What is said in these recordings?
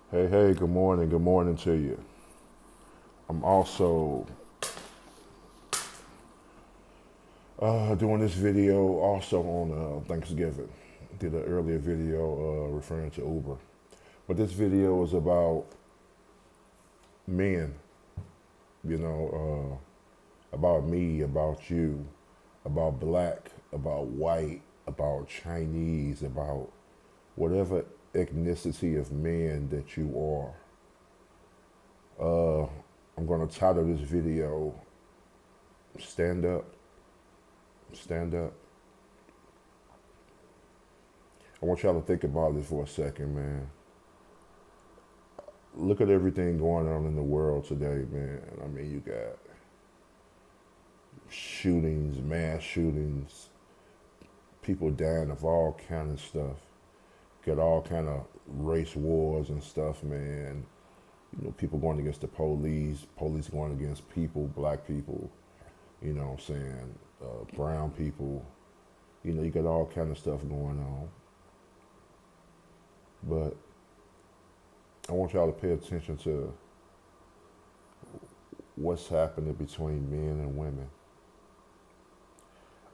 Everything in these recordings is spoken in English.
Hey, good morning to you. I'm also doing this video also on Thanksgiving. Did an earlier video referring to Uber. But this video is about men, you know, about me, about you, about black, about white, about Chinese, about whatever ethnicity of man that you are. I'm going to title this video Stand Up, Stand Up. I want y'all to think about this for a second, man. Look at everything going on in the world today, man. I mean, you got shootings, mass shootings, people dying of all kind of stuff. Got all kind of race wars and stuff, man. You know, people going against the police going against people, black people. You know what I'm saying? Brown people. You know, you got all kind of stuff going on. But I want y'all to pay attention to what's happening between men and women.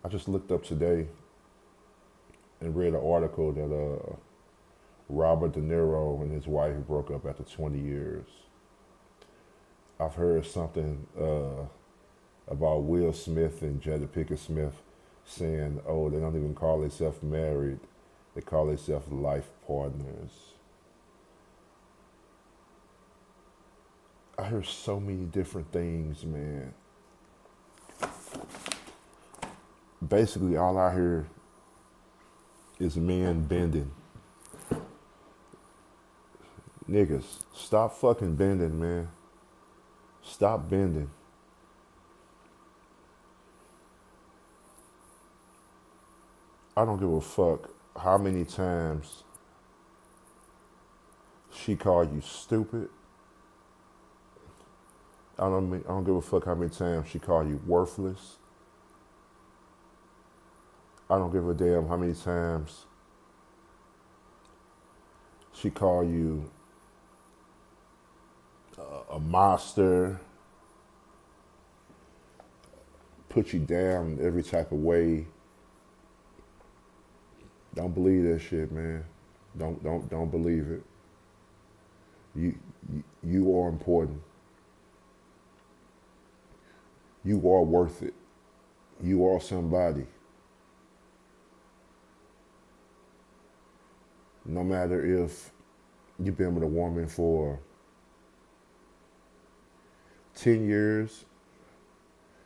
I just looked up today and read an article that Robert De Niro and his wife broke up after 20 years. I've heard something about Will Smith and Jada Pinkett Smith saying, oh, they don't even call themselves married, they call themselves life partners. I hear so many different things, man. Basically, all I hear is men bending. Niggas, stop fucking bending, man. Stop bending. I don't give a fuck how many times she called you stupid. I don't give a fuck how many times she called you worthless. I don't give a damn how many times she called you a monster, put you down in every type of way. Don't believe that shit, man. Don't believe it. You are important. You are worth it. You are somebody. No matter if you've been with a woman for 10 years,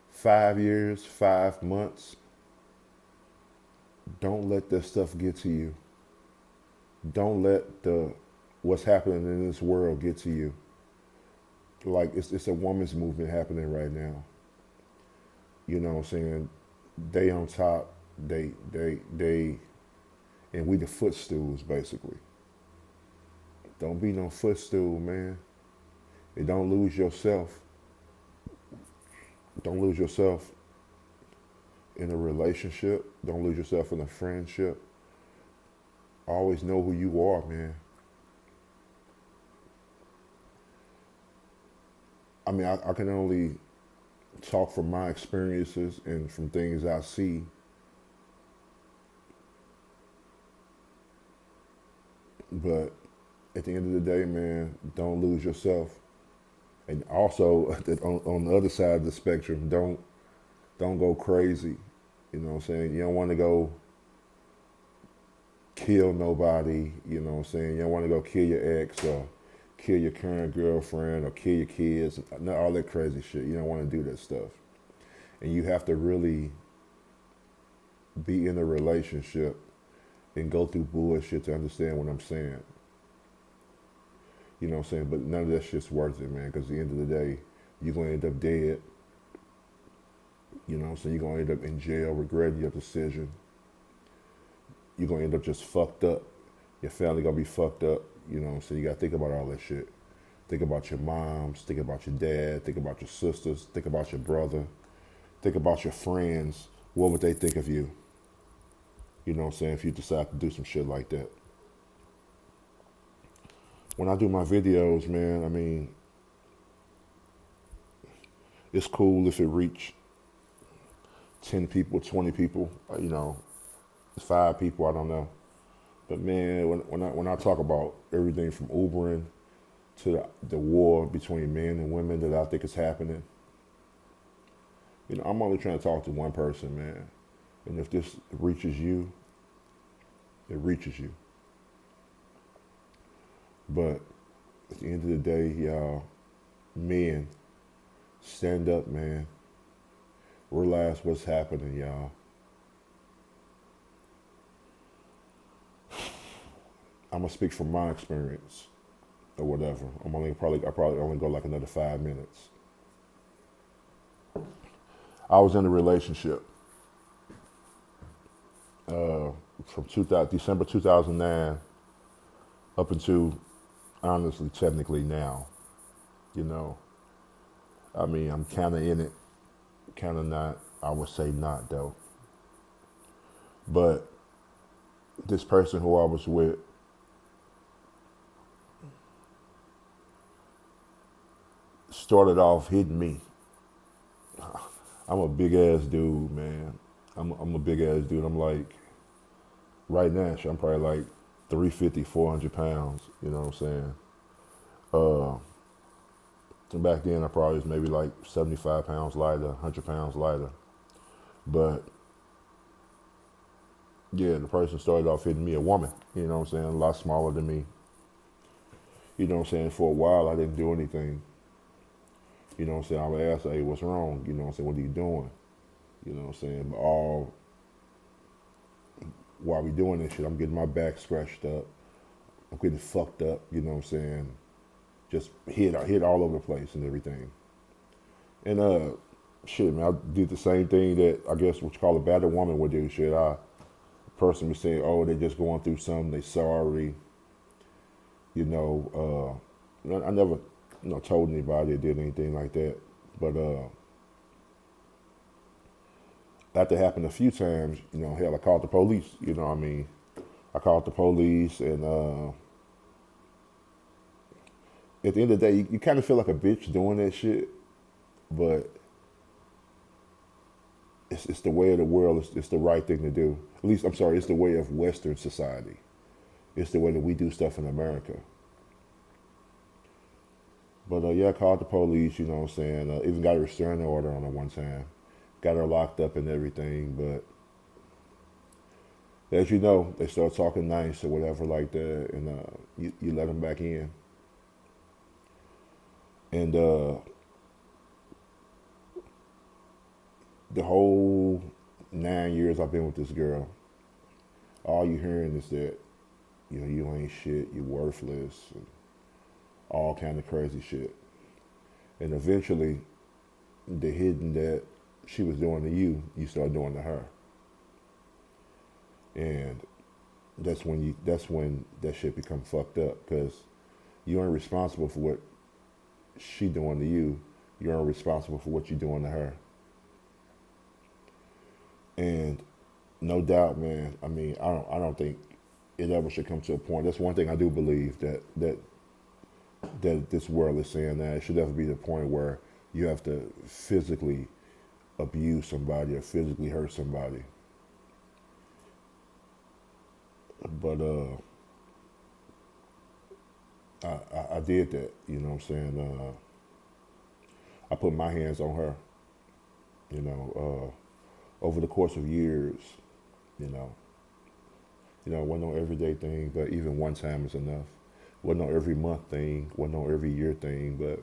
5 years, 5 months, don't let that stuff get to you. Don't let the what's happening in this world get to you. Like it's a woman's movement happening right now. You know what I'm saying? They on top, they and we the footstools basically. Don't be no footstool, man. And don't lose yourself. Don't lose yourself in a relationship. Don't lose yourself in a friendship. Always know who you are, man. I mean, I can only talk from my experiences and from things I see. But at the end of the day, man, don't lose yourself. And also, on the other side of the spectrum, don't go crazy. You know what I'm saying? You don't want to go kill nobody. You know what I'm saying? You don't want to go kill your ex or kill your current girlfriend or kill your kids. All that crazy shit. You don't want to do that stuff. And you have to really be in a relationship and go through bullshit to understand what I'm saying. You know what I'm saying? But none of that shit's worth it, man, because at the end of the day, you're going to end up dead. You know what I'm saying? You're going to end up in jail regretting your decision. You're going to end up just fucked up. Your family going to be fucked up. You know what I'm saying? You got to think about all that shit. Think about your moms. Think about your dad. Think about your sisters. Think about your brother. Think about your friends. What would they think of you? You know what I'm saying? If you decide to do some shit like that. when I do my videos, man, I mean, it's cool if it reach 10 people, 20 people, 5 people, I don't know. But man, when I talk about everything from Ubering to the war between men and women that I think is happening, I'm only trying to talk to one person, man. And if this reaches you, it reaches you. But at the end of the day, y'all, men, stand up, man. Realize what's happening, y'all. I'm gonna speak from my experience or whatever. I probably only go like another 5 minutes. I was in a relationship from December 2009 up until honestly, technically now. You know, I mean, I'm kind of in it, kind of not. I would say not though. But this person who I was with, started off hitting me. I'm a big ass dude, man. I'm a big ass dude. I'm like, right now, I'm probably like 350, 400 pounds. You know what I'm saying? And back then, I probably was maybe like 75 pounds lighter, 100 pounds lighter. But yeah, the person started off hitting me, a woman. You know what I'm saying? A lot smaller than me. You know what I'm saying? For a while, I didn't do anything. You know what I'm saying? I would ask her, hey, what's wrong? You know what I'm saying? What are you doing? You know what I'm saying? But all while we doing this shit, I'm getting my back scratched up. I'm getting fucked up. You know what I'm saying? Just hit all over the place and everything. And shit, man, I did the same thing that I guess what you call a battered woman would do. Shit, person was saying, oh, they just going through something, they sorry. I never, told anybody or did anything like that. But after happened a few times, hell, I called the police. You know what I mean? I called the police, and at the end of the day, you kind of feel like a bitch doing that shit, but it's the way of the world. It's the right thing to do. At least, I'm sorry, it's the way of Western society. It's the way that we do stuff in America. But yeah, I called the police, you know what I'm saying? Even got a restraining order on her one time. Got her locked up and everything, but as you know, they start talking nice or whatever like that, and you let them back in. And the whole 9 years I've been with this girl, all you hearing is that, you ain't shit, you worthless, and all kind of crazy shit. And eventually, the hitting that she was doing to you, you start doing to her. And that's when that shit become fucked up, because you ain't responsible for what she doing to you. You aren't responsible for what you doing to her. And no doubt, man. I mean, I don't think it ever should come to a point. That's one thing I do believe that this world is saying, that it should never be the point where you have to physically abuse somebody or physically hurt somebody. But I did that. You know what I'm saying? I put my hands on her. Over the course of years. It wasn't no everyday thing, but even one time is enough. Wasn't no every month thing, wasn't no every year thing, but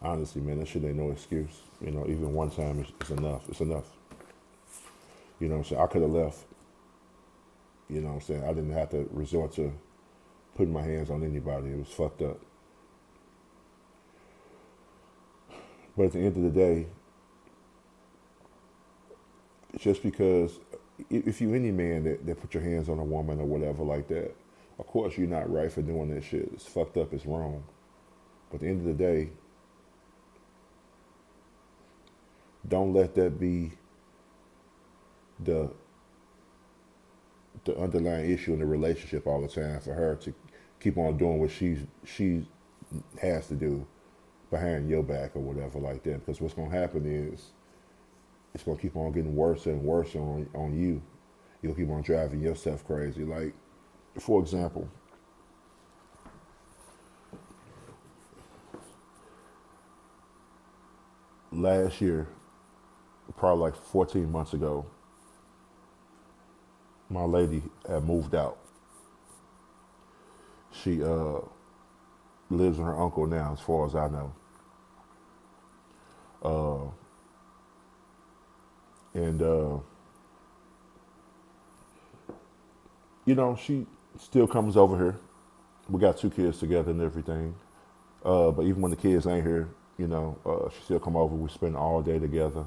honestly, man, that shit ain't no excuse. Even one time is enough. It's enough. So I could have left. You know what I'm saying? I didn't have to resort to putting my hands on anybody. It was fucked up. But at the end of the day, just because if you any man that put your hands on a woman or whatever like that, of course you're not right for doing that shit. It's fucked up, it's wrong. But at the end of the day, don't let that be the underlying issue in the relationship all the time, for her to keep on doing what she has to do behind your back or whatever like that. Because what's gonna happen is it's gonna keep on getting worse and worse on you. You'll keep on driving yourself crazy. Like, for example, last year, probably like 14 months ago, my lady had moved out. She lives with her uncle now, as far as I know. And she still comes over here. We got two kids together and everything. But even when the kids ain't here, she still come over. We spend all day together.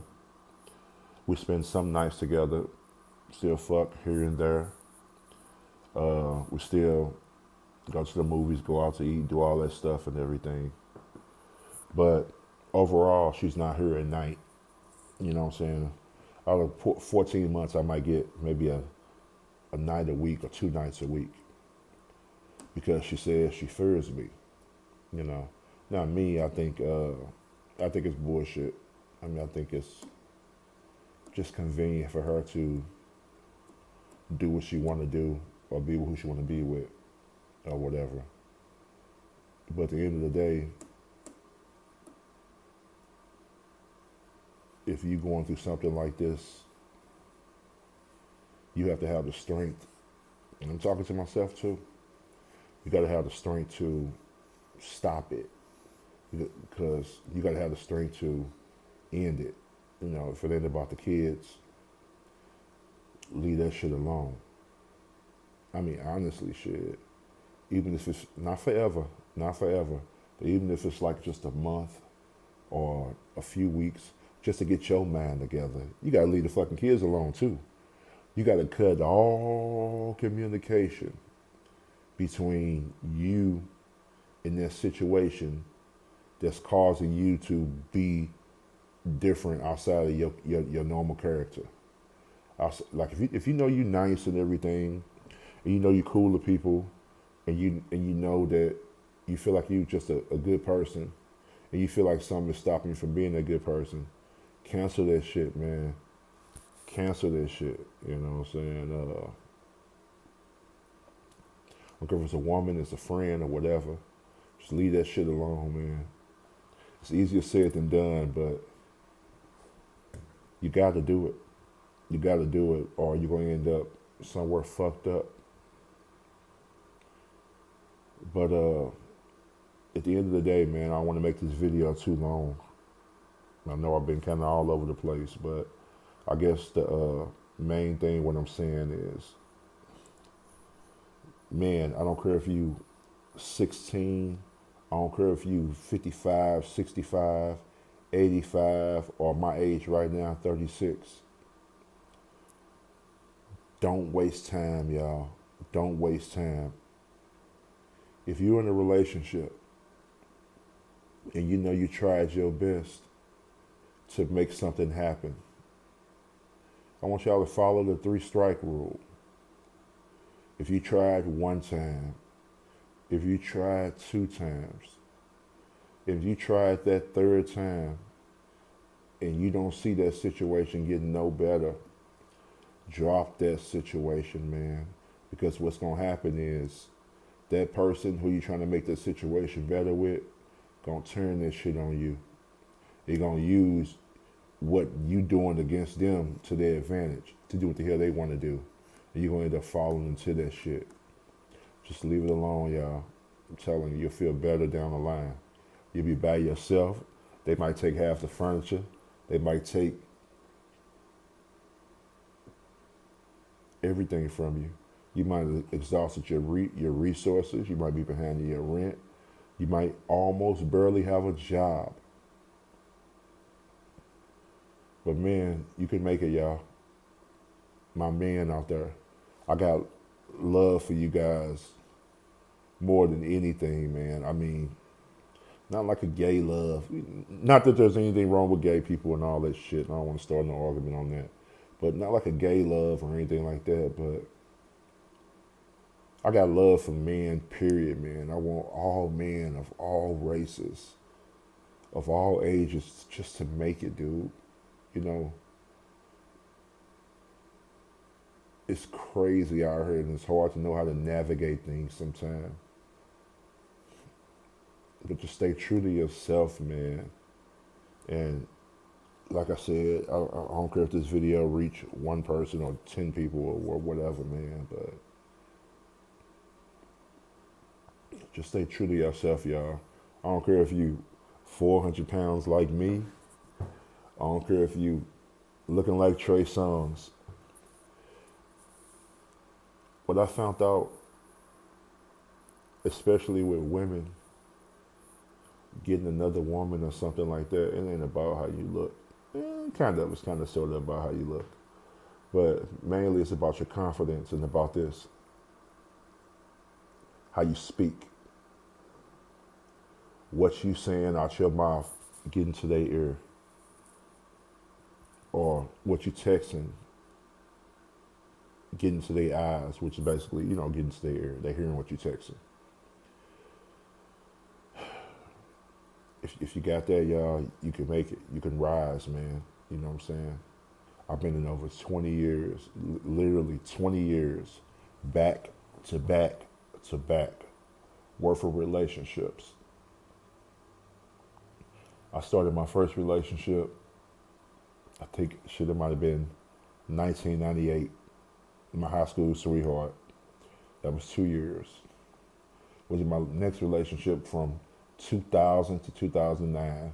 We spend some nights together. Still fuck here and there. We still go to the movies, go out to eat, do all that stuff and everything. But overall, she's not here at night. You know what I'm saying? Out of 14 months, I might get maybe a night a week or 2 nights a week because she says she fears me. Not me. I think it's bullshit. I think it's just convenient for her to do what she want to do or be with who she want to be with or whatever. But at the end of the day, if you're going through something like this, you have to have the strength. And I'm talking to myself too. You got to have the strength to stop it, because you got to have the strength to end it. If it ain't about the kids, leave that shit alone. Honestly, shit. Even if it's not forever, but even if it's like just a month or a few weeks, just to get your mind together, you got to leave the fucking kids alone too. You got to cut all communication between you and that situation that's causing you to be different outside of your normal character. Like if you know you nice and everything, and you know you cool to people, and you know that you feel like you just a good person, and you feel like something is stopping you from being a good person, cancel that shit, man. Cancel that shit. You know what I'm saying? I don't care if it's a woman, it's a friend, or whatever. Just leave that shit alone, man. It's easier said than done, but you got to do it. You got to do it, or you're going to end up somewhere fucked up. But at the end of the day, man, I don't want to make this video too long. I know I've been kind of all over the place, but I guess the main thing what I'm saying is, man, I don't care if you 16, I don't care if you 55, 65, 85, or my age right now, 36. Don't waste time, y'all. Don't waste time. If you're in a relationship and you know you tried your best to make something happen, I want y'all to follow the 3-strike rule. If you tried one time, if you tried 2 times, if you tried that 3rd time and you don't see that situation getting no better, drop that situation, man. Because what's going to happen is that person who you're trying to make that situation better with going to turn that shit on you. They're going to use what you doing against them to their advantage, to do what the hell they want to do. And you're going to end up falling into that shit. Just leave it alone, y'all. I'm telling you, you'll feel better down the line. You'll be by yourself. They might take half the furniture. They might take everything from you. You might have exhausted your resources. You might be behind your rent. You might almost barely have a job. But man, you can make it, y'all. My man out there, I got love for you guys more than anything, man. Not like a gay love. Not that there's anything wrong with gay people and all that shit. I don't want to start no argument on that. But not like a gay love or anything like that. But I got love for men, period, man. I want all men of all races, of all ages, just to make it, dude. You know, it's crazy out here, and it's hard to know how to navigate things sometimes. But just stay true to yourself, man. And like I said, I don't care if this video reach one person or 10 people or whatever, man. But just stay true to yourself, y'all. I don't care if you 400 pounds like me. I don't care if you looking like Trey Songz. What I found out, especially with women, getting another woman or something like that, it ain't about how you look. Kind of, it's kind of sort of about how you look. But mainly it's about your confidence and about this, how you speak. What you saying out your mouth getting to their ear. Or what you texting getting to their eyes, which is basically, getting to their ear. They're hearing what you texting. If you got that, y'all, you can make it. You can rise, man. You know what I'm saying? I've been in over 20 years, literally 20 years, back to back to back, worth of relationships. I started my first relationship, I think it might have been 1998, my high school sweetheart. That was 2 years. Was in my next relationship from 2000 to 2009.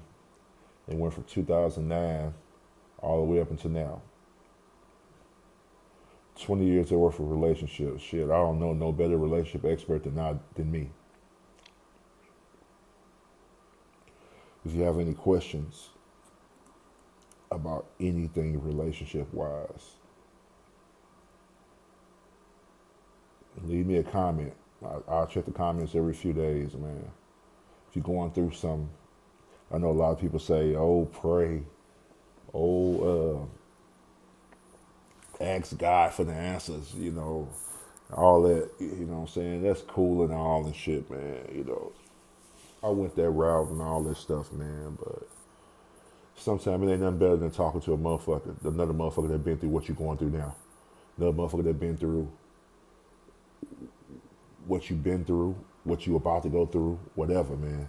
It went from 2009 all the way up until now. 20 years worth of relationships. Shit, I don't know no better relationship expert than me. If you have any questions about anything relationship-wise, leave me a comment. I'll check the comments every few days, man. If you're going through some, I know a lot of people say, oh, pray, oh, ask God for the answers, all that, you know what I'm saying? That's cool and all and shit, man, I went that route and all this stuff, man, but sometimes it ain't nothing better than talking to another motherfucker that been through what you're going through now. Another motherfucker that been through what you've been through, what you about to go through, whatever, man.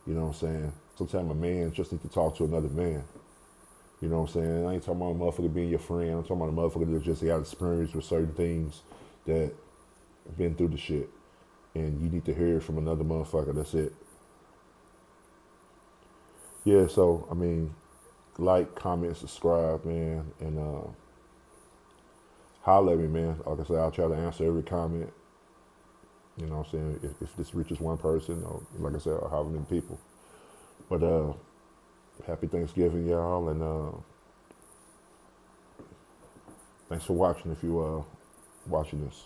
You know what I'm saying? Sometimes a man just needs to talk to another man. You know what I'm saying? I ain't talking about a motherfucker being your friend. I'm talking about a motherfucker that just got experience with certain things that been through the shit. And you need to hear it from another motherfucker. That's it. Yeah, so, like, comment, subscribe, man. And holler at me, man. Like I said, I'll try to answer every comment. You know what I'm saying? If this reaches one person, or like I said, or however many people. But happy Thanksgiving, y'all, and thanks for watching if you watching this.